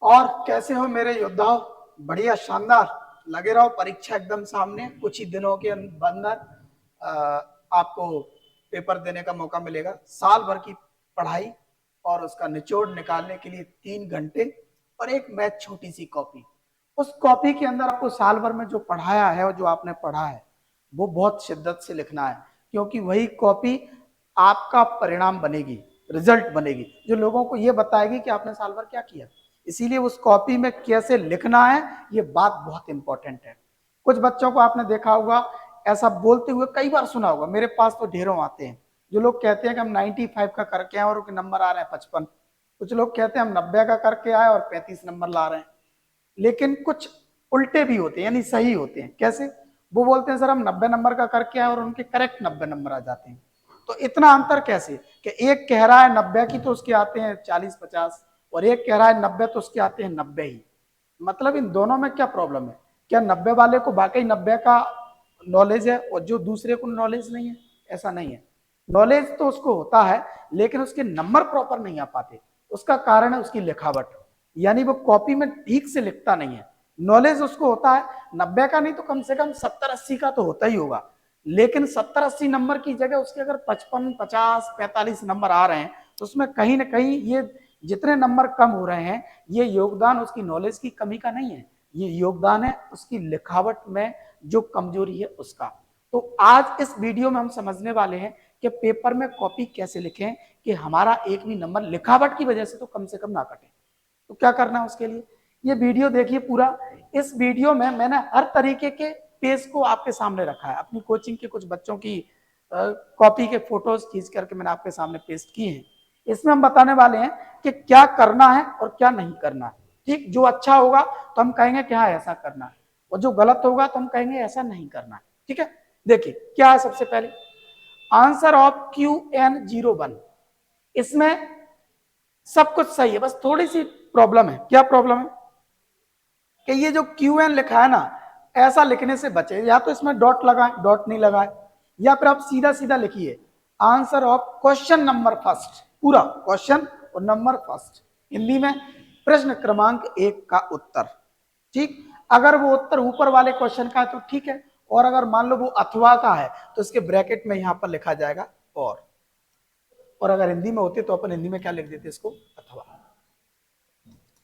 और कैसे हो मेरे योद्धाओं? बढ़िया, शानदार। लगे रहो, परीक्षा एकदम सामने, कुछ ही दिनों के अंदर आपको पेपर देने का मौका मिलेगा। साल भर की पढ़ाई और उसका निचोड़ निकालने के लिए 3 घंटे और एक मैथ छोटी सी कॉपी। उस कॉपी के अंदर आपको साल भर में जो पढ़ाया है और जो आपने पढ़ा है वो बहुत शिद्दत से लिखना है, क्योंकि वही कॉपी आपका परिणाम बनेगी, रिजल्ट बनेगी, जो लोगों को ये बताएगी कि आपने साल भर क्या किया। इसीलिए उस कॉपी में कैसे लिखना है ये बात बहुत इंपॉर्टेंट है। कुछ बच्चों को आपने देखा होगा, ऐसा बोलते हुए कई बार सुना होगा, मेरे पास तो ढेरों आते हैं जो लोग कहते हैं कि हम 95 का करके आए और उनके नंबर आ रहे हैं 55। कुछ लोग कहते हैं हम 90 का करके आए और 35 नंबर ला रहे हैं। लेकिन कुछ उल्टे भी होते हैं, यानी सही होते हैं। कैसे? वो बोलते हैं सर हम 90 नंबर का करके आए और उनके करेक्ट 90 नंबर आ जाते हैं। तो इतना अंतर कैसे कि एक कह रहा है 90 की तो उसके आते हैं 40-50 और एक कह रहा है 90 तो उसके आते हैं 90 ही। मतलब इन दोनों में क्या प्रॉब्लम है? क्या 90 वाले को वाकई 90 का नॉलेज है और जो दूसरे को नॉलेज नहीं है? ऐसा नहीं है। नॉलेज तो उसको होता है, लेकिन उसके नंबर प्रॉपर नहीं आ पाते। उसका कारण है उसकी लिखावट, यानी वो कॉपी में ठीक से लिखता नहीं है। नॉलेज उसको होता है 90 का नहीं तो कम से कम 70-80 का तो होता ही होगा, लेकिन 70-80 नंबर की जगह उसके अगर 55-50-45 नंबर आ रहे हैं तो उसमें कहीं ना कहीं ये जितने नंबर कम हो रहे हैं ये योगदान उसकी नॉलेज की कमी का नहीं है, ये योगदान है उसकी लिखावट में जो कमजोरी है उसका। तो आज इस वीडियो में हम समझने वाले हैं कि पेपर में कॉपी कैसे लिखें कि हमारा एक भी नंबर लिखावट की वजह से तो कम से कम ना कटे। तो क्या करना है उसके लिए? ये वीडियो देखिए पूरा। इस वीडियो में मैंने हर तरीके के पेज को आपके सामने रखा है। अपनी कोचिंग के कुछ बच्चों की कॉपी के फोटोज खींच करके मैंने आपके सामने पेस्ट किए हैं। इसमें हम बताने वाले हैं कि क्या करना है और क्या नहीं करना है। ठीक, जो अच्छा होगा तो हम कहेंगे कि हाँ ऐसा करना है, और जो गलत होगा तो हम कहेंगे ऐसा नहीं करना है। ठीक है, देखिए क्या है। सबसे पहले आंसर ऑफ QN01, इसमें सब कुछ सही है, बस थोड़ी सी प्रॉब्लम है। क्या प्रॉब्लम है? कि ये जो QN लिखा है ना, ऐसा लिखने से बचे। या तो इसमें डॉट लगाएं, डॉट नहीं लगाएं, या फिर आप सीधा सीधा लिखिए answer of question number first, पूरा क्वेश्चन और नंबर फर्स्ट, हिंदी में प्रश्न क्रमांक 1 का उत्तर। ठीक, अगर वो उत्तर ऊपर वाले क्वेश्चन का है तो ठीक है, और अगर मान लो वो अथवा का है तो इसके ब्रैकेट में यहां पर लिखा जाएगा और अगर हिंदी में होते तो अपन हिंदी में क्या लिख देते इसको? अथवा।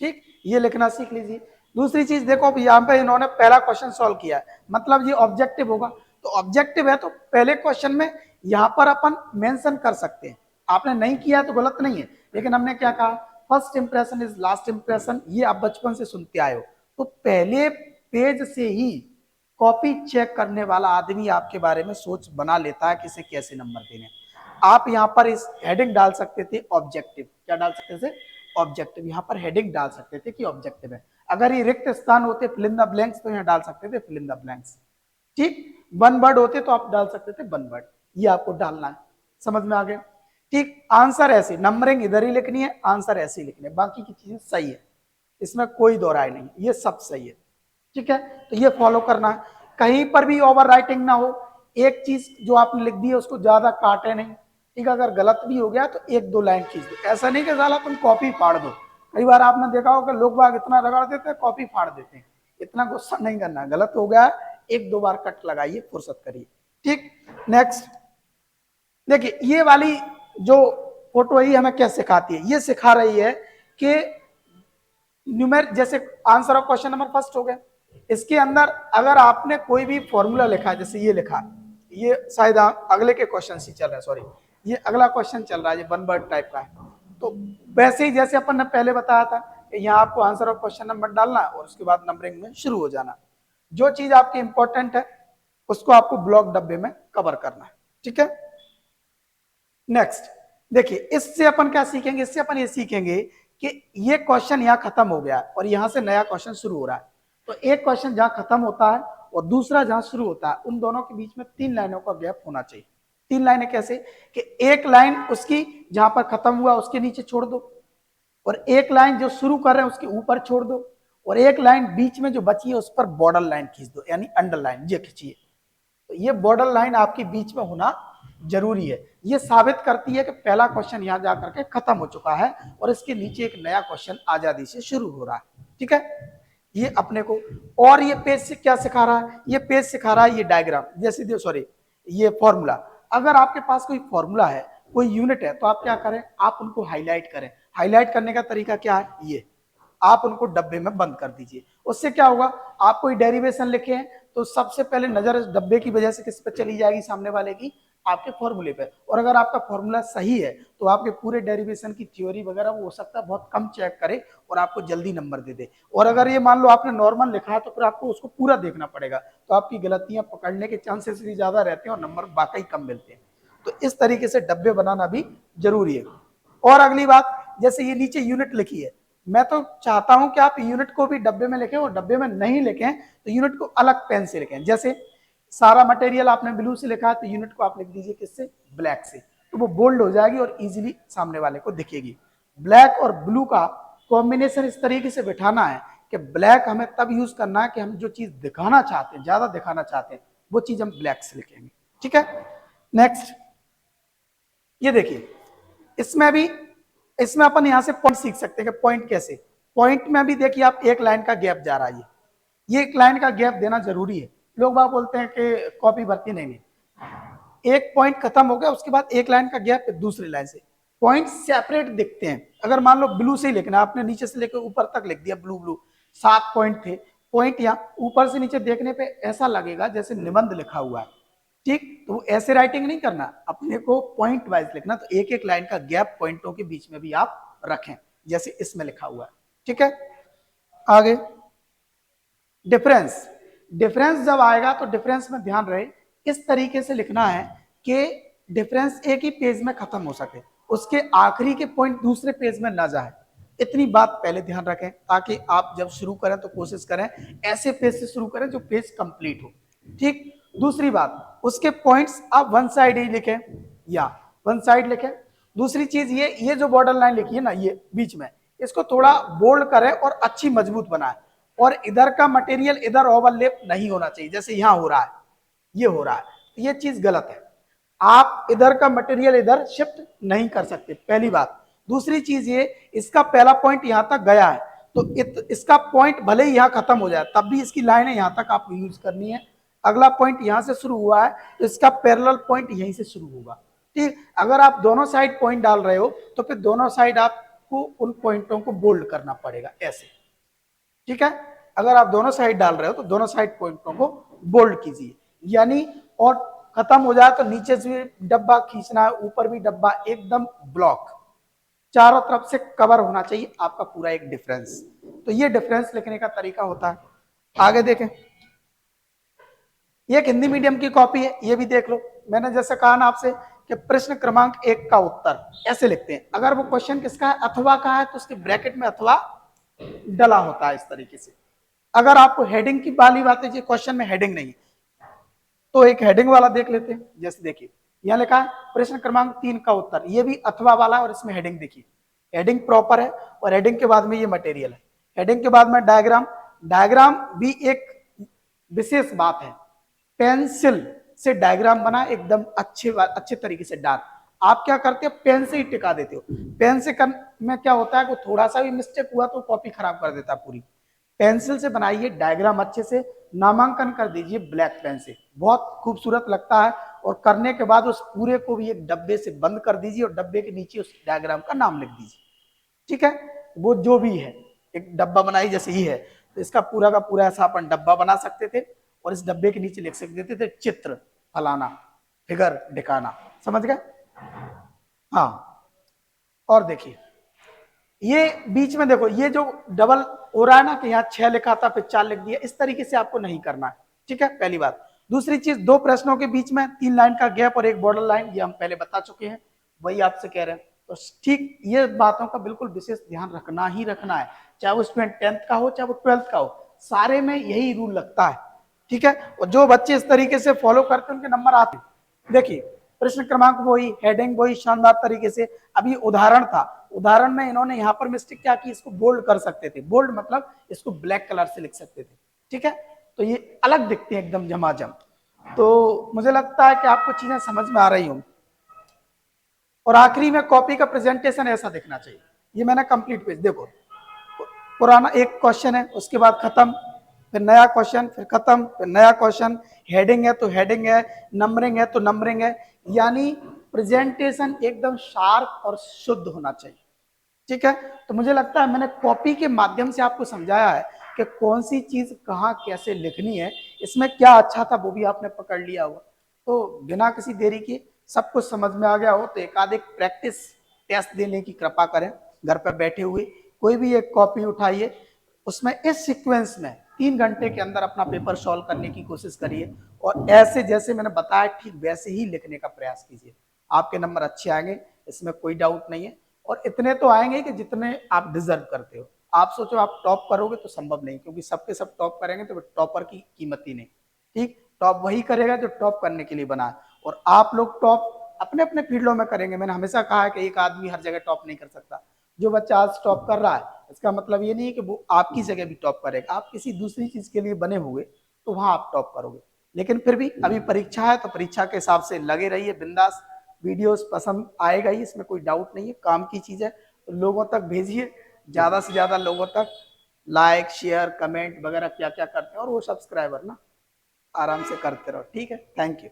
ठीक, ये लिखना सीख लीजिए। दूसरी चीज देखो, अब यहाँ पे इन्होंने पहला क्वेश्चन सॉल्व किया है, मतलब ये ऑब्जेक्टिव होगा। तो ऑब्जेक्टिव है तो पहले क्वेश्चन में यहाँ पर अपन मेंशन कर सकते हैं। आपने नहीं किया तो गलत नहीं है, लेकिन हमने क्या कहा? First impression is last impression, ये आप बचपन से सुनते आए हो। तो पहले पेज से ही कॉपी चेक करने वाला आदमी आपके बारे में सोच बना लेता है किसे कैसे नंबर देने। आप यहाँ पर इस हेडिंग डाल सकते थे ऑब्जेक्टिव। क्या डाल सकते थे? ऑब्जेक्टिव। यहाँ पर हेडिंग डाल सकते थे कि ऑब्जेक्टिव है। अगर ये रिक्त स्थान होते फिल इन द ब्लैंक्स तो यहाँ डाल सकते थे फिल इन द ब्लैंक्स। ठीक, वन वर्ड होते तो आप डाल सकते थे वन वर्ड। ये आपको डालना है। समझ में आ गया? ठीक, आंसर ऐसे, नंबरिंग इधर ही लिखनी है, आंसर ऐसे ही लिखनी है, बाकी की चीजें सही है, इसमें कोई दो राय नहीं, ये सब सही है। ठीक है, तो ये फॉलो करना है, कहीं पर भी ओवर राइटिंग ना हो। एक चीज जो आपने लिख दी है उसको ज्यादा काटे नहीं। ठीक है, अगर गलत भी हो गया तो 1-2 लाइन खींच दो, ऐसा नहीं कि साला तुम कॉपी फाड़ दो। कई बार आपने देखा होगा लोग बाग इतना रगड़ देते हैं, कॉपी फाड़ देते हैं। इतना गुस्सा नहीं करना, गलत हो गया 1-2 बार कट लगाइए, फुर्सत करिए। ठीक, नेक्स्ट देखिए, ये वाली जो फोटो है हमें क्या सिखाती है? ये सिखा रही है कि न्यूमेर, जैसे answer of question number first हो गया, इसके अंदर अगर आपने कोई भी फॉर्मूला लिखा, जैसे ये लिखा, ये शायद अगले के क्वेश्चन ही चल रहा है, सॉरी ये अगला क्वेश्चन चल रहा है, ये वन वर्ड टाइप का है। तो वैसे ही जैसे अपन ने पहले बताया था कि यहाँ आपको आंसर ऑफ क्वेश्चन नंबर डालना और उसके बाद नंबरिंग में शुरू हो जाना। जो चीज आपकी इंपॉर्टेंट है उसको आपको ब्लॉक डब्बे में कवर करना है। ठीक है, नेक्स्ट देखिए, इससे अपन क्या सीखेंगे? इससे अपन ये सीखेंगे कि ये क्वेश्चन यहाँ खत्म हो गया और यहाँ से नया क्वेश्चन शुरू हो रहा है। तो एक क्वेश्चन जहाँ खत्म होता है और दूसरा जहाँ शुरू होता है, उन दोनों के बीच में 3 लाइनों का गैप होना चाहिए। 3 लाइनें कैसे? कि एक लाइन उसकी जहां पर खत्म हुआ उसके नीचे छोड़ दो, और एक लाइन जो शुरू कर रहे हैं उसके ऊपर छोड़ दो, और एक लाइन बीच में जो बची है उस पर बॉर्डर लाइन खींच दो, यानी अंडरलाइन ये खींचिए। तो ये बॉर्डर लाइन आपकी बीच में होना जरूरी है। ये साबित करती है कि पहला क्वेश्चन यहाँ जाकर के खत्म हो चुका है और इसके नीचे एक नया क्वेश्चन आजादी से शुरू हो रहा है। ठीक है, ये अपने को, और ये पेज से क्या सिखा रहा है, ये पेज सिखा रहा है ये डायग्राम, जैसे सॉरी ये फॉर्मूला। अगर आपके पास कोई फॉर्मूला है, कोई यूनिट है, तो आप क्या करें, आप उनको हाईलाइट करें। हाईलाइट करने का तरीका क्या है, ये आप उनको डब्बे में बंद कर दीजिए। उससे क्या होगा, आप कोई डेरिवेशन लिखे हैं तो सबसे पहले नजर इस डब्बे की वजह से किस पे चली जाएगी, सामने वाले की, आपके फॉर्मूले पे। और अगर आपका फॉर्मूला सही है तो आपके पूरे डेरिवेशन की थ्योरी वगैरह वो हो सकता है बहुत कम चेक करे और आपको जल्दी नंबर दे दे। और अगर ये मान लो आपने नॉर्मल लिखा है तो फिर आपको उसको पूरा देखना पड़ेगा, तो आपकी गलतियां पकड़ने के चांसेस भी ज्यादा रहते हैं और नंबर वाकई कम मिलते हैं। तो इस तरीके से डब्बे बनाना भी जरूरी है। और अगली बात, जैसे ये नीचे यूनिट लिखी है, मैं तो चाहता हूं कि आप यूनिट को भी डब्बे में लिखें, और डब्बे में नहीं लिखें तो यूनिट को अलग पेन से लिखें। जैसे सारा मटेरियल आपने ब्लू से लिखा है तो यूनिट को आप लिख दीजिए किससे, ब्लैक से, तो वो बोल्ड हो जाएगी और इजीली सामने वाले को दिखेगी। ब्लैक और ब्लू का कॉम्बिनेशन इस तरीके से बिठाना है कि ब्लैक हमें तब यूज करना है कि हम जो चीज दिखाना चाहते हैं, ज्यादा दिखाना चाहते हैं, वो चीज हम ब्लैक से लिखेंगे। ठीक है, नेक्स्ट ये देखिए, इसमें अपन यहां से पॉइंट सीख सकते हैं कि पॉइंट कैसे। पॉइंट में भी देखिए आप एक लाइन का गैप जा रहा है, ये एक लाइन का गैप देना जरूरी है। लोग बात बोलते हैं कि कॉपी भरती नहीं, एक पॉइंट खत्म हो गया उसके बाद एक लाइन का गैप दूसरी लाइन से, पॉइंट सेपरेट दिखते हैं। अगर मान लो ब्लू से ही लिखना, आपने नीचे से लेकर ऊपर तक लिख दिया ब्लू ब्लू, 7 पॉइंट थे, पॉइंट यहाँ ऊपर से नीचे देखने पे ऐसा लगेगा जैसे निबंध लिखा हुआ है। ठीक, तो ऐसे राइटिंग नहीं करना, अपने को पॉइंट वाइज लिखना, तो एक एक लाइन का गैप पॉइंटों के बीच में भी आप रखें, जैसे इसमें लिखा हुआ है। ठीक है, आगे डिफरेंस। डिफरेंस जब आएगा तो डिफरेंस में ध्यान रहे इस तरीके से लिखना है कि डिफरेंस एक ही पेज में खत्म हो सके, उसके आखिरी के पॉइंट दूसरे पेज में ना जाए। इतनी बात पहले ध्यान रखें ताकि आप जब शुरू करें तो कोशिश करें ऐसे पेज से शुरू करें जो पेज कंप्लीट हो। ठीक, दूसरी बात, उसके पॉइंट्स आप वन साइड ही लिखें या वन साइड लिखें। दूसरी चीज ये जो बॉर्डर लाइन लिखी है ना, ये बीच में, इसको थोड़ा बोल्ड करें और अच्छी मजबूत बनाए। और इधर का मटेरियल इधर ओवरलैप नहीं होना चाहिए, जैसे यहां हो रहा है, ये हो रहा है, तो ये चीज गलत है। आप इधर का मटेरियल इधर शिफ्ट नहीं कर सकते, पहली बात। दूसरी चीज ये, इसका पहला पॉइंट यहां तक गया है तो इसका पॉइंट भले ही यहां खत्म हो जाए तब भी इसकी लाइन है यहां तक आपको यूज करनी है। अगला पॉइंट यहां से शुरू हुआ है तो इसका पैरेलल पॉइंट यहीं से शुरू होगा। ठीक, अगर आप दोनों साइड पॉइंट डाल रहे हो तो फिर दोनों साइड आपको उन पॉइंटों को बोल्ड करना पड़ेगा ऐसे। ठीक है, अगर आप दोनों साइड डाल रहे हो तो दोनों साइड पॉइंटों को बोल्ड कीजिए, यानी, और खत्म हो जाए तो नीचे से डब्बा खींचना है, ऊपर भी डब्बा, एकदम ब्लॉक, चारों तरफ से कवर होना चाहिए आपका पूरा एक डिफरेंस। तो ये डिफरेंस लिखने का तरीका होता है। आगे देखें, ये एक हिंदी मीडियम की कॉपी है, ये भी देख लो। मैंने जैसे कहा ना आपसे कि प्रश्न क्रमांक 1 का उत्तर ऐसे लिखते हैं। अगर वो क्वेश्चन किसका है, अथवा का है, तो उसके ब्रैकेट में अथवा डला होता है इस तरीके से। अगर आपको हेडिंग की वाली बात है, क्वेश्चन में हेडिंग नहीं तो एक हेडिंग वाला देख लेते हैं। जैसे देखिए यहां लिखा है प्रश्न क्रमांक 3 का उत्तर, ये भी अथवा वाला है और इसमें हेडिंग देखिए, हेडिंग प्रॉपर है और हेडिंग के बाद में ये मटेरियल है, हेडिंग के बाद में डायग्राम। डायग्राम भी एक विशेष बात है, पेंसिल से डायग्राम बना एकदम अच्छे तरीके से डार्क। आप क्या करते हो, पेन से ही टिका देते हो। पेन से में क्या होता है कि थोड़ा सा भी मिस्टेक हुआ तो कॉपी खराब कर देता है पूरी। पेंसिल से बनाइए डायग्राम अच्छे से, नामांकन कर दीजिए ब्लैक पेन से, बहुत खूबसूरत लगता है। और करने के बाद उस पूरे को भी एक डब्बे से बंद कर दीजिए और डब्बे के नीचे उस डायग्राम का नाम लिख दीजिए। ठीक है, वो जो भी है, एक डब्बा बनाई जैसे ही है तो इसका पूरा का पूरा ऐसा अपन डब्बा बना सकते थे और इस डब्बे के नीचे लिख सकते थे चित्र फलाना, फिगर ढिकाना। समझ गए? हाँ, और देखिए ये बीच में देखो, ये जो डबल हो रहा है ना कि यहाँ 6 लिखा था फिर 4 लिख दिया, इस तरीके से आपको नहीं करना है। ठीक है, पहली बात। दूसरी चीज, 2 प्रश्नों के बीच में 3 लाइन का गैप और एक बॉर्डर लाइन, ये हम पहले बता चुके हैं, वही आपसे कह रहे हैं। तो ठीक, ये बातों का बिल्कुल विशेष ध्यान रखना ही रखना है, चाहे वो स्टूडेंट 10th का हो चाहे वो 12th का हो, सारे में यही रूल लगता है। ठीक है, और जो बच्चे इस तरीके से फॉलो करते हैं उनके नंबर आते हैं। देखिए प्रश्न क्रमांक वही, हेडिंग वही, शानदार तरीके से। अभी उदाहरण था, उदाहरण में इन्होंने यहाँ पर मिस्टेक क्या की, इसको बोल्ड कर सकते थे, बोल्ड मतलब इसको ब्लैक कलर से लिख सकते थे। ठीक है, तो ये अलग दिखते हैं एकदम झमाझम। तो मुझे लगता है कि आपको चीजें समझ में आ रही होंगी। और आखिरी में कॉपी का प्रेजेंटेशन ऐसा दिखना चाहिए। ये मैंने कंप्लीट पेज देखो, पुराना एक क्वेश्चन है, उसके बाद खत्म, फिर नया क्वेश्चन, फिर खत्म, फिर नया क्वेश्चन, हेडिंग है तो हेडिंग है, नंबरिंग है तो नंबरिंग है, यानी प्रेजेंटेशन एकदम शार्प और शुद्ध होना चाहिए। ठीक है, तो मुझे लगता है मैंने कॉपी के माध्यम से आपको समझाया है कि कौन सी चीज कहाँ कैसे लिखनी है, इसमें क्या अच्छा था वो भी आपने पकड़ लिया होगा। तो बिना किसी देरी के सब कुछ समझ में आ गया हो तो एक आध एक प्रैक्टिस टेस्ट देने की कृपा करें। घर पर बैठे हुए कोई भी एक कॉपी उठाइए, उसमें इस सीक्वेंस में 3 घंटे के अंदर अपना पेपर सॉल्व करने की कोशिश करिए और ऐसे जैसे मैंने बताया ठीक वैसे ही लिखने का प्रयास कीजिए। आपके नंबर अच्छे आएंगे, इसमें कोई डाउट नहीं है, और इतने तो आएंगे कि जितने आप डिजर्व करते हो। आप सोचो आप टॉप करोगे तो संभव नहीं, क्योंकि सबके सब टॉप करेंगे तो टॉपर की कीमत ही नहीं। ठीक, टॉप वही करेगा जो टॉप करने के लिए बना है, और आप लोग टॉप अपने अपने फील्डों में करेंगे। मैंने हमेशा कहा है कि एक आदमी हर जगह टॉप नहीं कर सकता। जो बच्चा आज टॉप कर रहा है इसका मतलब ये नहीं है कि वो आपकी जगह भी टॉप करेगा। आप किसी दूसरी चीज के लिए बने हुए तो वहां आप टॉप करोगे, लेकिन फिर भी अभी परीक्षा है तो परीक्षा के हिसाब से लगे रहिए बिंदास। वीडियोस पसंद आएगा ही, इसमें कोई डाउट नहीं है, काम की चीज है तो लोगों तक भेजिए, ज्यादा से ज्यादा लोगों तक। लाइक शेयर कमेंट वगैरह क्या क्या करते हैं, और वो सब्सक्राइबर ना आराम से करते रहो। ठीक है, थैंक यू।